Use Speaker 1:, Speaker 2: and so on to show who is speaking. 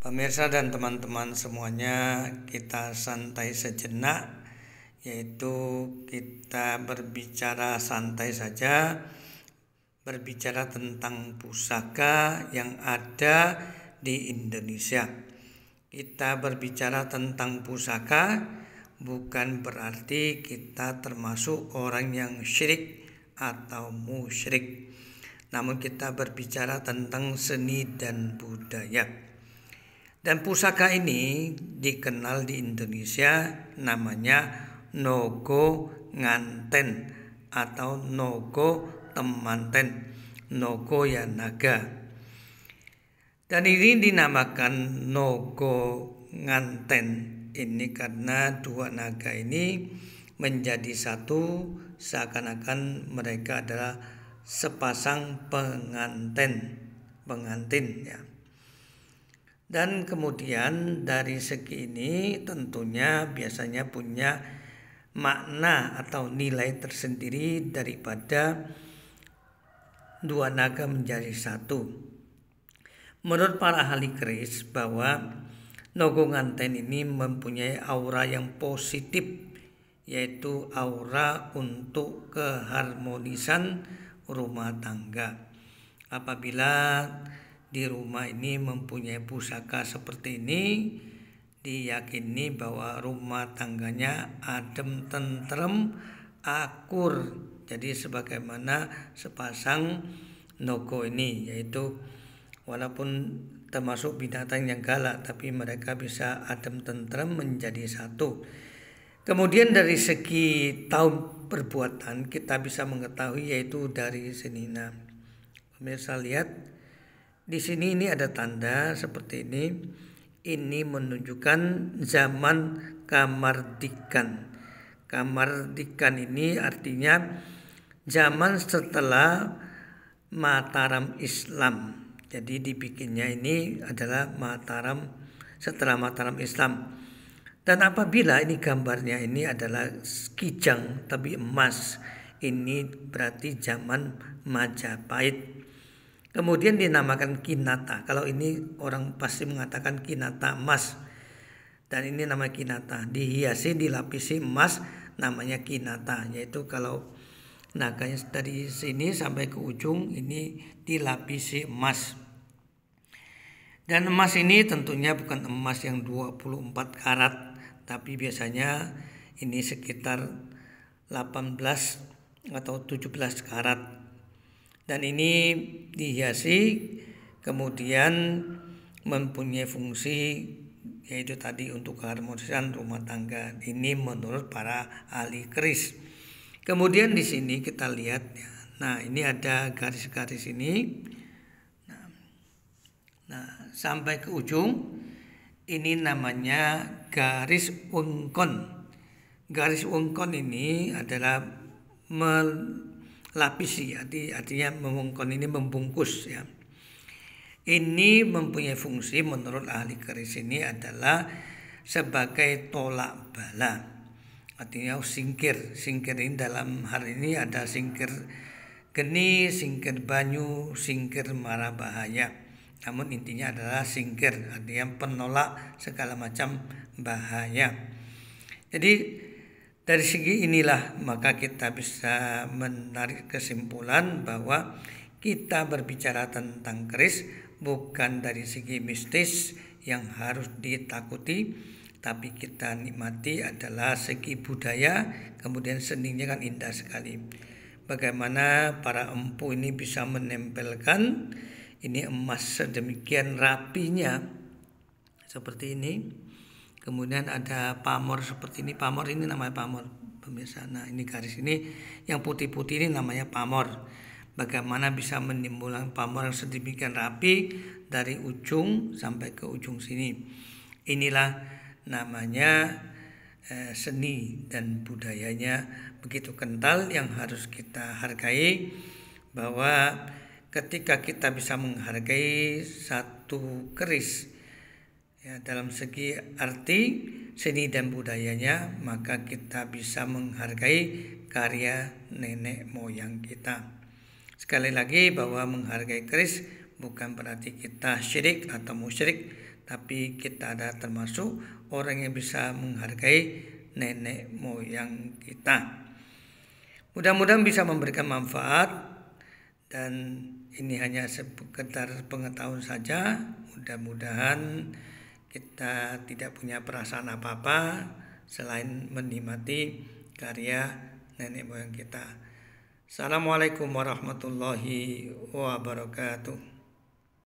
Speaker 1: Pemirsa dan teman-teman semuanya, kita santai sejenak, yaitu kita berbicara santai saja, berbicara tentang pusaka yang ada di Indonesia. Kita berbicara tentang pusaka bukan berarti kita termasuk orang yang syirik atau musyrik, namun kita berbicara tentang seni dan budaya. Dan pusaka ini dikenal di Indonesia namanya Nogo Nganten atau Nogo Temanten, Nogo ya naga. Dan ini dinamakan Nogo Nganten ini karena dua naga ini menjadi satu, seakan-akan mereka adalah sepasang pengantin ya. Dan kemudian dari segi ini tentunya biasanya punya makna atau nilai tersendiri daripada dua naga menjadi satu. Menurut para ahli keris bahwa Nogo Nganten ini mempunyai aura yang positif, yaitu aura untuk keharmonisan rumah tangga. Apabila di rumah ini mempunyai pusaka seperti ini, diyakini bahwa rumah tangganya adem, tentrem, akur. Jadi sebagaimana sepasang nogo ini, yaitu walaupun termasuk binatang yang galak, tapi mereka bisa adem tentrem menjadi satu. Kemudian dari segi tahun perbuatan kita bisa mengetahui yaitu dari senina. Pemirsa lihat di sini ini ada tanda seperti ini. Ini menunjukkan zaman kamardikan. Kamardikan ini artinya zaman setelah Mataram Islam. Jadi dibikinnya ini adalah Mataram, setelah Mataram Islam. Dan apabila ini gambarnya ini adalah kijang tapi emas, ini berarti zaman Majapahit. Kemudian dinamakan kinata. Kalau ini orang pasti mengatakan kinata emas. Dan ini namanya kinata. Dihiasi, dilapisi emas, namanya kinata. Yaitu kalau naganya dari sini sampai ke ujung ini dilapisi emas. Dan emas ini tentunya bukan emas yang 24 karat. Tapi biasanya ini sekitar 18 atau 17 karat. Dan ini dihiasi kemudian mempunyai fungsi yaitu tadi untuk keharmonisan rumah tangga. Ini menurut para ahli keris. Kemudian di sini kita lihat, nah ini ada garis-garis ini. Nah sampai ke ujung ini namanya garis ungkon. Garis ungkon ini adalah lapisi, artinya mengungkon ini membungkus ya. Ini mempunyai fungsi menurut ahli keris ini adalah sebagai tolak bala. Artinya singkir. Singkir ini dalam hal ini ada singkir geni, singkir banyu, singkir mara bahaya. Namun intinya adalah singkir, artinya penolak segala macam bahaya. Jadi dari segi inilah maka kita bisa menarik kesimpulan bahwa kita berbicara tentang keris bukan dari segi mistis yang harus ditakuti, tapi kita nikmati adalah segi budaya, kemudian seninya kan indah sekali. Bagaimana para empu ini bisa menempelkan ini emas sedemikian rapinya seperti ini. Kemudian ada pamor seperti ini. Pamor ini namanya pamor, pemirsa. Nah ini garis ini yang putih-putih ini namanya pamor. Bagaimana bisa menimbulkan pamor yang sedemikian rapi dari ujung sampai ke ujung sini. Inilah namanya seni dan budayanya begitu kental yang harus kita hargai. Bahwa ketika kita bisa menghargai satu keris ya, dalam segi arti seni dan budayanya, maka kita bisa menghargai karya nenek moyang kita. Sekali lagi bahwa menghargai keris bukan berarti kita syirik atau musyrik, tapi kita ada termasuk orang yang bisa menghargai nenek moyang kita. Mudah-mudahan bisa memberikan manfaat, dan ini hanya sekedar pengetahuan saja. Mudah-mudahan kita tidak punya perasaan apa-apa selain menikmati karya nenek moyang kita. Assalamualaikum warahmatullahi wabarakatuh.